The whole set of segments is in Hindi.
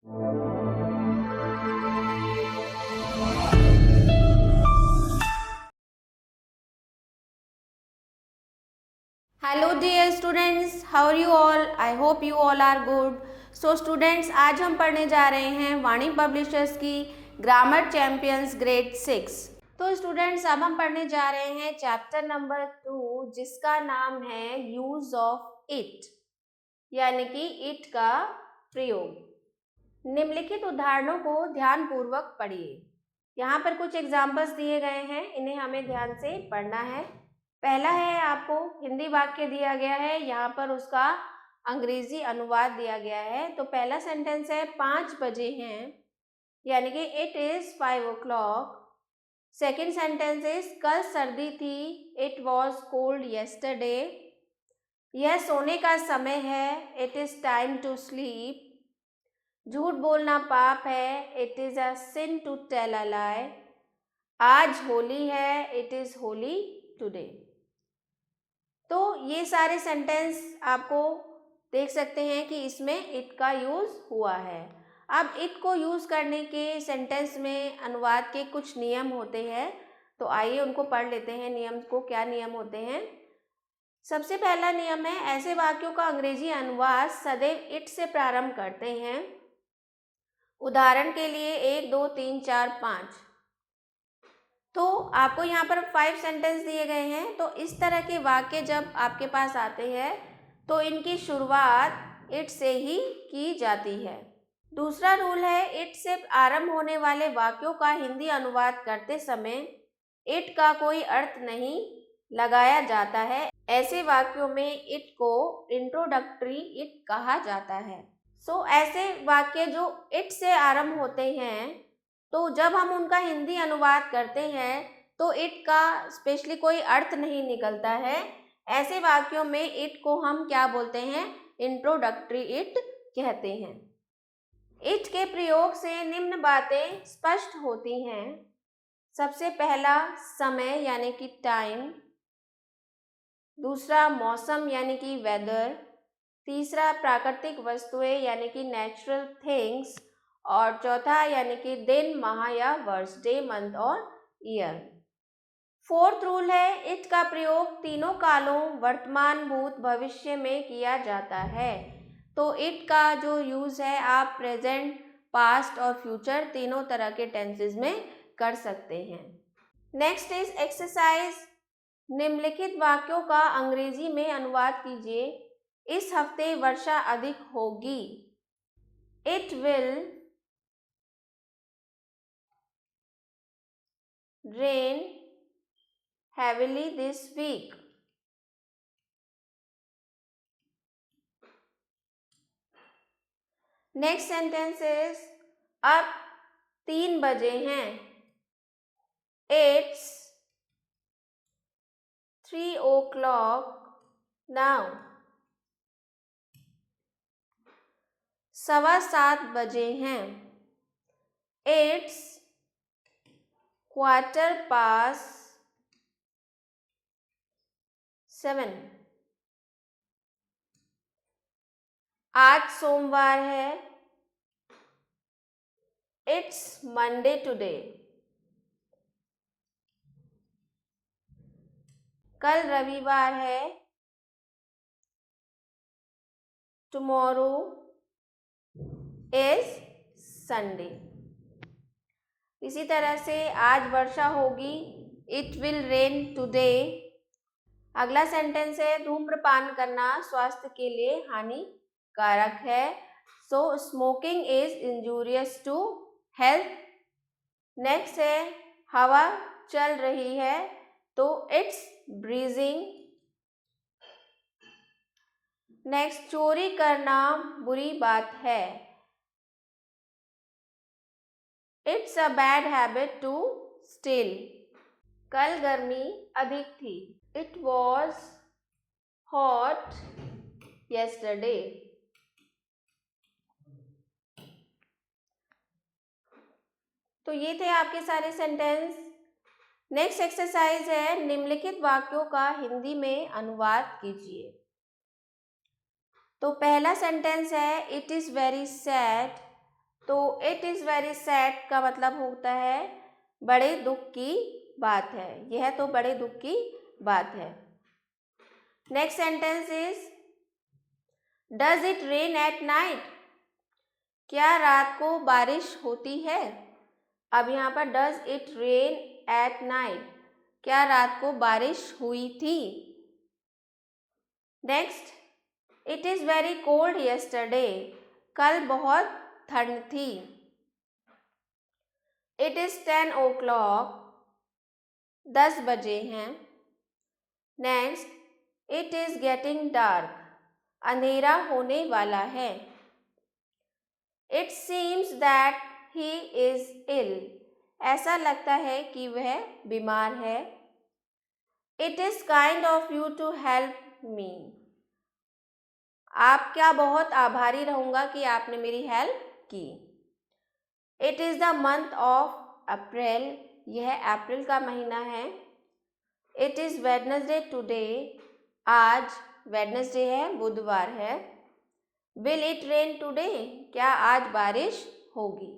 Hello dear students, how are you all? I hope you all are good. So students, आज हम पढ़ने जा रहे हैं वाणी पब्लिशर्स की ग्रामर चैंपियंस ग्रेड 6। तो स्टूडेंट्स, अब हम पढ़ने जा रहे हैं चैप्टर नंबर 2, जिसका नाम है यूज ऑफ इट, यानी कि इट का प्रयोग। निम्नलिखित उदाहरणों को ध्यानपूर्वक पढ़िए। यहाँ पर कुछ एग्जाम्पल्स दिए गए हैं, इन्हें हमें ध्यान से पढ़ना है। पहला है, आपको हिंदी वाक्य दिया गया है, यहाँ पर उसका अंग्रेजी अनुवाद दिया गया है। तो पहला सेंटेंस है 5 बजे हैं, यानी कि it is 5 o'clock। Second sentence is कल सर्दी थी, इट वॉज कोल्ड येस्टरडे। यह सोने का समय है, it is time to sleep. झूठ बोलना पाप है, it is a sin to tell a lie. आज होली है, इट इज होली टुडे। तो ये सारे सेंटेंस आपको देख सकते हैं कि इसमें इट का यूज हुआ है। अब इट को यूज करने के सेंटेंस में अनुवाद के कुछ नियम होते हैं, तो आइए उनको पढ़ लेते हैं। नियम को, क्या नियम होते हैं? सबसे पहला नियम है, ऐसे वाक्यों का अंग्रेजी अनुवाद सदैव इट से प्रारंभ करते हैं। उदाहरण के लिए 1, 2, 3, 4, 5। तो आपको यहाँ पर 5 सेंटेंस दिए गए हैं। तो इस तरह के वाक्य जब आपके पास आते हैं तो इनकी शुरुआत इट से ही की जाती है। दूसरा रूल है, इट से आरंभ होने वाले वाक्यों का हिंदी अनुवाद करते समय इट का कोई अर्थ नहीं लगाया जाता है। ऐसे वाक्यों में इट को इंट्रोडक्टरी इट कहा जाता है। ऐसे वाक्य जो इट से आरंभ होते हैं, तो जब हम उनका हिंदी अनुवाद करते हैं तो इट का स्पेशली कोई अर्थ नहीं निकलता है। ऐसे वाक्यों में इट को हम क्या बोलते हैं? इंट्रोडक्टरी इट कहते हैं। इट के प्रयोग से निम्न बातें स्पष्ट होती हैं। सबसे पहला, समय यानी कि टाइम। दूसरा, मौसम यानी कि वेदर। तीसरा, प्राकृतिक वस्तुएं यानी कि नेचुरल थिंग्स। और चौथा यानी कि दिन, माह या वर्ष, डे, मंथ और ईयर। फोर्थ रूल है, इट का प्रयोग तीनों कालों वर्तमान, भूत, भविष्य में किया जाता है। तो इट का जो यूज है आप प्रेजेंट, पास्ट और फ्यूचर तीनों तरह के टेंसेस में कर सकते हैं। Next is exercise. निम्नलिखित वाक्यों का अंग्रेजी में अनुवाद कीजिए। इस हफ्ते वर्षा अधिक होगी। It will rain heavily this week. Next sentence is, अब 3 बजे हैं। It's 3 o'clock now. 7:15 बजे हैं। It's 7:15। आज सोमवार है। It's Monday today. कल रविवार है। Tomorrow is Sunday. इसी तरह से आज वर्षा होगी। It will rain today. अगला सेंटेंस है, धूम्रपान करना स्वास्थ्य के लिए हानिकारक है। Smoking is injurious to health. Next है, हवा चल रही है, तो इट्स ब्रीजिंग। नेक्स्ट, चोरी करना बुरी बात है। It's a bad habit to steal. कल गर्मी अधिक थी। It was hot yesterday. तो ये थे आपके सारे सेंटेंस। नेक्स्ट एक्सरसाइज है, निम्नलिखित वाक्यों का हिंदी में अनुवाद कीजिए। तो पहला सेंटेंस है, इट इज वेरी सैड तो इट इज़ वेरी सैड का मतलब होता है बड़े दुख की बात है, यह तो बड़े दुख की बात है। Next sentence is does it rain at night, क्या रात को बारिश होती है। अब यहाँ पर does it rain at night, क्या रात को बारिश हुई थी। Next it is very cold yesterday, कल बहुत ठंड थी। इट इज़ 10 o'clock, 10 बजे हैं। Next it is getting dark, अंधेरा होने वाला है। It seems that he is ill, ऐसा लगता है कि वह बीमार है। It is kind of you to help me, आपका बहुत आभारी रहूँगा कि आपने मेरी हेल्प की। It is the month of April, यह अप्रैल का महीना है। इट इज़ वेडनेसडे टुडे, आज वेडनेसडे है, बुधवार है। विल इट रेन टुडे, क्या आज बारिश होगी।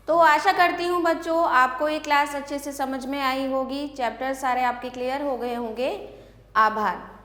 तो आशा करती हूँ बच्चों आपको ये क्लास अच्छे से समझ में आई होगी, चैप्टर सारे आपके क्लियर हो गए होंगे। आभार।